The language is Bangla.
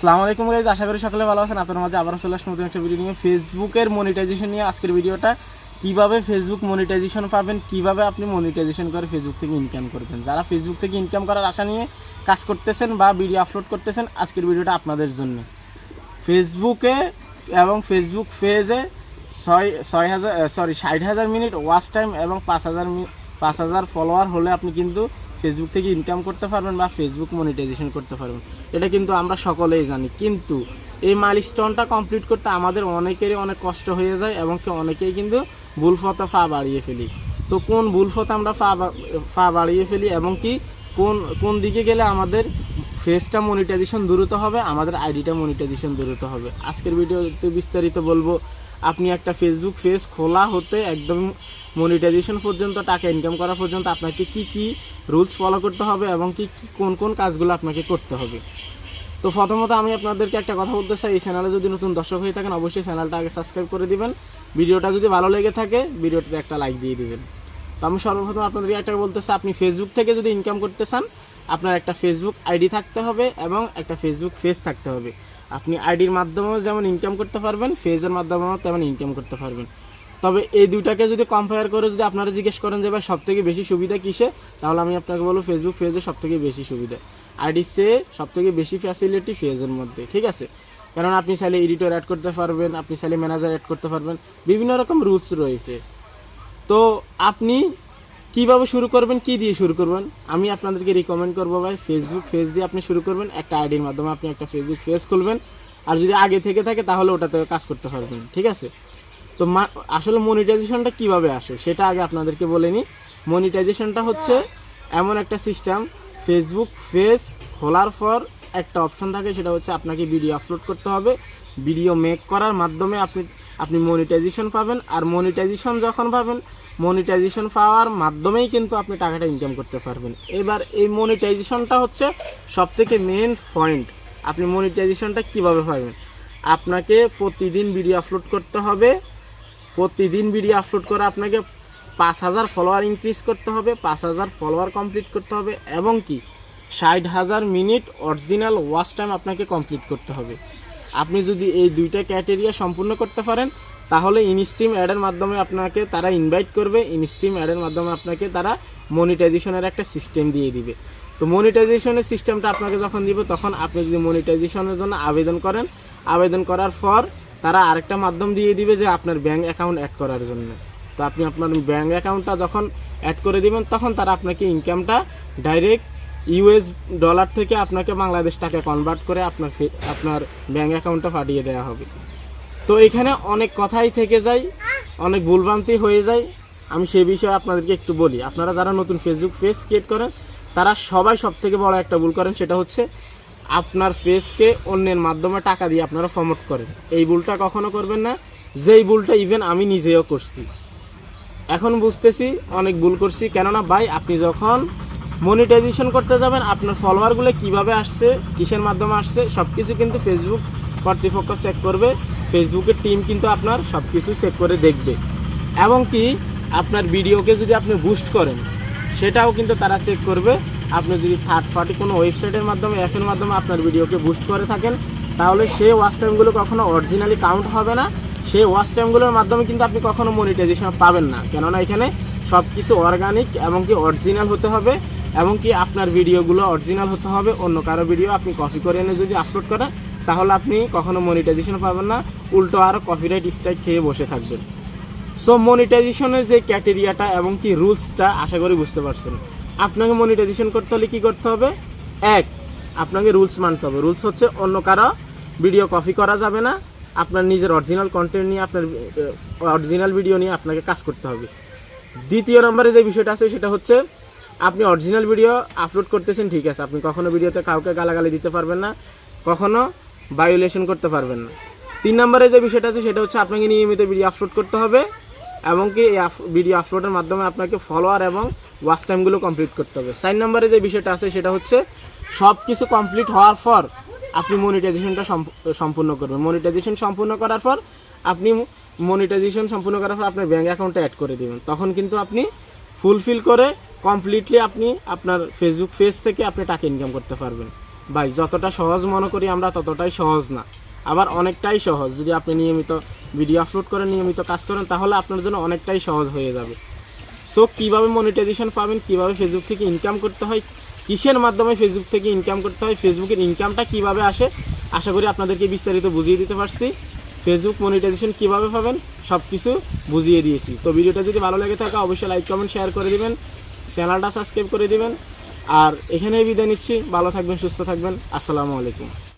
আসসালামু আলাইকুম গাইজ, আশা করি সকলে ভালো আছেন। আপনাদের মাঝে আবার চলে আসলাম নতুন একটা ভিডিও নিয়ে। ফেসবুকের মনিটাইজেশন নিয়ে আজকের ভিডিওটা। কিভাবে ফেসবুক মনিটাইজেশন পাবেন, কিভাবে আপনি মনিটাইজেশন করে ফেসবুক থেকে ইনকাম করবেন। যারা ফেসবুক থেকে ইনকাম করার আশা নিয়ে কাজ করতেছেন বা ভিডিও আপলোড করতেছেন, আজকের ভিডিওটা আপনাদের জন্য। ফেসবুকে এবং ফেসবুক পেজে 60,000 মিনিট ওয়াচ টাইম এবং 5,000 ফলোয়ার হলে আপনি কিন্তু ফেসবুক থেকে ইনকাম করতে পারবেন বা ফেসবুক মনিটাইজেশন করতে পারবেন। এটা কিন্তু আমরা সকলেই জানি, কিন্তু এই মাইলস্টোনটা কমপ্লিট করতে আমাদের অনেকেরই অনেক কষ্ট হয়ে যায় এবং অনেকেই কিন্তু ভুল পথে পা বাড়িয়ে ফেলি। তো কোন ভুল পথে আমরা পা বাড়িয়ে ফেলি এবং কি কোন দিকে গেলে আমাদের ফেসটা মনিটাইজেশন দ্রুত হবে, আমাদের আইডিটা মনিটাইজেশন দ্রুত হবে, আজকের ভিডিওতে বিস্তারিত বলবো। আপনি একটা ফেসবুক পেজ খোলা হতে একদম মনিটাইজেশন পর্যন্ত, টাকা ইনকাম করা পর্যন্ত আপনাকে কি রুলস ফলো করতে হবে এবং কোন কাজগুলো আপনাকে করতে হবে। তো প্রথমত আমি আপনাদেরকে একটা কথা বলতে চাই, এই চ্যানেলে যদি নতুন দর্শক হয়ে থাকেন অবশ্যই চ্যানেলটা আগে সাবস্ক্রাইব করে দিবেন। ভিডিওটা যদি ভালো লেগে থাকে ভিডিওটাতে একটা লাইক দিয়ে দিবেন। তো আমি সর্বপ্রথম আপনাদেরকে একটা বলতে চাই, আপনি ফেসবুক থেকে যদি ইনকাম করতে চান আপনার একটা ফেসবুক আইডি থাকতে হবে এবং একটা ফেসবুক পেজ থাকতে হবে। আপনি আইডির মাধ্যমেও যেমন ইনকাম করতে পারবেন, পেজের মাধ্যমেও তেমন ইনকাম করতে পারবেন। তবে এই দুইটাকে যদি কম্পেয়ার করে যদি আপনারা জিজ্ঞেস করেন যে ভাই সবথেকে বেশি সুবিধা কিসে, তাহলে আমি আপনাকে বলবো ফেসবুক পেজে সবথেকে বেশি সুবিধা। আইডির চেয়ে সবথেকে বেশি ফ্যাসিলিটি পেজের মধ্যে, ঠিক আছে। কারণ আপনি চাইলে এডিটর অ্যাড করতে পারবেন, আপনি চাইলে ম্যানেজার অ্যাড করতে পারবেন, বিভিন্ন রকম রুলস রয়েছে। তো আপনি কিভাবে শুরু করবেন, কি দিয়ে শুরু করবেন, আমি আপনাদেরকে রিকমেন্ড করবো ভাই ফেসবুক পেজ দিয়ে আপনি শুরু করবেন। একটা আইডির মাধ্যমে আপনি একটা ফেসবুক পেজ খুলবেন, আর যদি আগে থেকে থাকে তাহলে ওটাতে কাজ করতে পারবেন, ঠিক আছে। তো আসলে মনিটাইজেশনটা কিভাবে আসে সেটা আগে আপনাদেরকে বলে নিই। মনিটাইজেশনটা হচ্ছে এমন একটা সিস্টেম, ফেসবুক পেজ খোলার পর একটা অপশন থাকে, সেটা হচ্ছে আপনাকে ভিডিও আপলোড করতে হবে। ভিডিও মেক করার মাধ্যমে আপনি মনিটাইজেশন পাবেন, আর মনিটাইজেশন যখন পাবেন, মনিটাইজেশন পাওয়ার মাধ্যমেই কিন্তু আপনি টাকাটা ইনকাম করতে পারবেন। এবার এই মনিটাইজেশনটা হচ্ছে সবথেকে মেন পয়েন্ট। আপনি মনিটাইজেশনটা কিভাবে পাবেন, আপনাকে প্রতিদিন ভিডিও আপলোড করতে হবে। প্রতিদিন ভিডিও আপলোড করে আপনাকে 5,000 ফলোয়ার ইনক্রিজ করতে হবে, 5,000 ফলোয়ার কমপ্লিট করতে হবে এবং কি 60,000 মিনিট অরিজিনাল ওয়াচ টাইম আপনাকে কমপ্লিট করতে হবে। আপনি যদি এই দুইটা ক্রাইটেরিয়া সম্পূর্ণ করতে পারেন তাহলে ইনস্ট্রিম অ্যাডের মাধ্যমে আপনাকে তারা ইনভাইট করবে, ইনস্ট্রিম অ্যাডের মাধ্যমে আপনাকে তারা মনিটাইজেশনের একটা সিস্টেম দিয়ে দিবে। তো মনিটাইজেশনের সিস্টেমটা আপনাকে যখন দিবে তখন আপনি যদি মনিটাইজেশনের জন্য আবেদন করেন, আবেদন করার পর তারা আরেকটা মাধ্যম দিয়ে দিবে যে আপনার ব্যাঙ্ক অ্যাকাউন্ট অ্যাড করার জন্য। তো আপনি আপনার ব্যাঙ্ক অ্যাকাউন্টটা যখন অ্যাড করে দিবেন তখন তারা আপনাকে ইনকামটা ডাইরেক্ট ইউএস ডলার থেকে আপনাকে বাংলাদেশ টাকা কনভার্ট করে আপনার ব্যাঙ্ক অ্যাকাউন্টটা পাঠিয়ে দেওয়া হবে। তো এখানে অনেক কথাই থেকে যায়, অনেক ভুলভ্রান্তি হয়ে যায়। আমি সেই বিষয়ে আপনাদেরকে একটু বলি। আপনারা যারা নতুন ফেসবুক পেজ ক্রিয়েট করেন তারা সবাই সবথেকে বড় একটা ভুল করেন, সেটা হচ্ছে আপনার পেজকে অন্যের মাধ্যমে টাকা দিয়ে আপনারা প্রমোট করেন। এই ভুলটা কখনো করবেন না, যেই ভুলটা ইভেন আমি নিজেও করছি, এখন বুঝতেছি অনেক ভুল করছি। কেননা ভাই আপনি যখন মনিটাইজেশন করতে যাবেন আপনার ফলোয়ারগুলো কিভাবে আসছে, কিসের মাধ্যমে আসছে সব কিছু কিন্তু ফেসবুক কর্তৃপক্ষ চেক করবে। ফেসবুকের টিম কিন্তু আপনার সব কিছু চেক করে দেখবে এবং কি আপনার ভিডিওকে যদি আপনি বুস্ট করেন সেটাও কিন্তু তারা চেক করবে। আপনি যদি থার্ড পার্টি কোনো ওয়েবসাইটের মাধ্যমে, অ্যাপের মাধ্যমে আপনার ভিডিওকে বুস্ট করে থাকেন তাহলে সেই ওয়াচ টাইমগুলো কখনো অরিজিনালি কাউন্ট হবে না। সেই ওয়াচ টাইমগুলোর মাধ্যমে কিন্তু আপনি কখনো মনিটাইজেশন পাবেন না, কেননা এখানে সব কিছু অর্গানিক এবং কি অরিজিনাল হতে হবে এবং কি আপনার ভিডিওগুলো অরিজিনাল হতে হবে। অন্য কারো ভিডিও আপনি কপি করে এনে যদি আপলোড করেন তাহলে আপনি কখনো মনিটাইজেশন পাবেন না, উল্টো আরও কপিরাইট স্ট্রাইক খেয়ে বসে থাকবেন। সো মনিটাইজেশনের যে ক্রাইটেরিয়াটা এবং কি রুলসটা আশা করি বুঝতে পারছেন। আপনাকে মনিটাইজেশন করতে হলে কী করতে হবে, এক, আপনাকে রুলস মানতে হবে। রুলস হচ্ছে অন্য কারো ভিডিও কপি করা যাবে না, আপনার নিজের অরিজিনাল কন্টেন্ট নিয়ে, আপনার অরিজিনাল ভিডিও নিয়ে আপনাকে কাজ করতে হবে। দ্বিতীয় নম্বরে যে বিষয়টা আছে সেটা হচ্ছে আপনি অরিজিনাল ভিডিও আপলোড করতেছেন, ঠিক আছে, আপনি কখনো ভিডিওতে কাউকে গালাগালি দিতে পারবেন না, কখনো ভায়োলেশন করতে পারবেন না। 3 নম্বরে যে বিষয়টা আছে সেটা হচ্ছে আপনাকে নিয়মিত ভিডিও আপলোড করতে হবে এবং কি এই ভিডিও আপলোডের মাধ্যমে আপনাকে ফলোয়ার এবং ওয়াচ টাইমগুলো কমপ্লিট করতে হবে। 4 নম্বরে যে বিষয়টা আছে সেটা হচ্ছে সব কিছু কমপ্লিট হওয়ার পর আপনি মনিটাইজেশনটা সম্পূর্ণ করবেন। মনিটাইজেশন সম্পূর্ণ করার পর আপনার ব্যাঙ্ক অ্যাকাউন্টে অ্যাড করে দেবেন, তখন কিন্তু আপনি ফুলফিল করে কমপ্লিটলি আপনি আপনার ফেসবুক পেজ থেকে আপনি টাকা ইনকাম করতে পারবেন। ভাই যতটা সহজ মনে করি আমরা ততটাই সহজ না, আবার অনেকটাই সহজ। যদি আপনি নিয়মিত ভিডিও আপলোড করেন, নিয়মিত কাজ করেন, তাহলে আপনার জন্য অনেকটাই সহজ হয়ে যাবে। সো কীভাবে মনিটাইজেশন পাবেন, কীভাবে ফেসবুক থেকে ইনকাম করতে হয়, কিসের মাধ্যমে ফেসবুক থেকে ইনকাম করতে হয়, ফেসবুকের ইনকামটা কীভাবে আসে, আশা করি আপনাদেরকে বিস্তারিত বুঝিয়ে দিতে পারছি। ফেসবুক মনিটাইজেশন কীভাবে পাবেন সব কিছু বুঝিয়ে দিয়েছি। তো ভিডিওটা যদি ভালো লেগে থাকে অবশ্যই লাইক কমেন্ট শেয়ার করে দিবেন, চ্যানেলটা সাবস্ক্রাইব করে দিবেন। আর এখানেই বিদায় নিচ্ছি। ভালো থাকবেন, সুস্থ থাকবেন। আসসালামু আলাইকুম।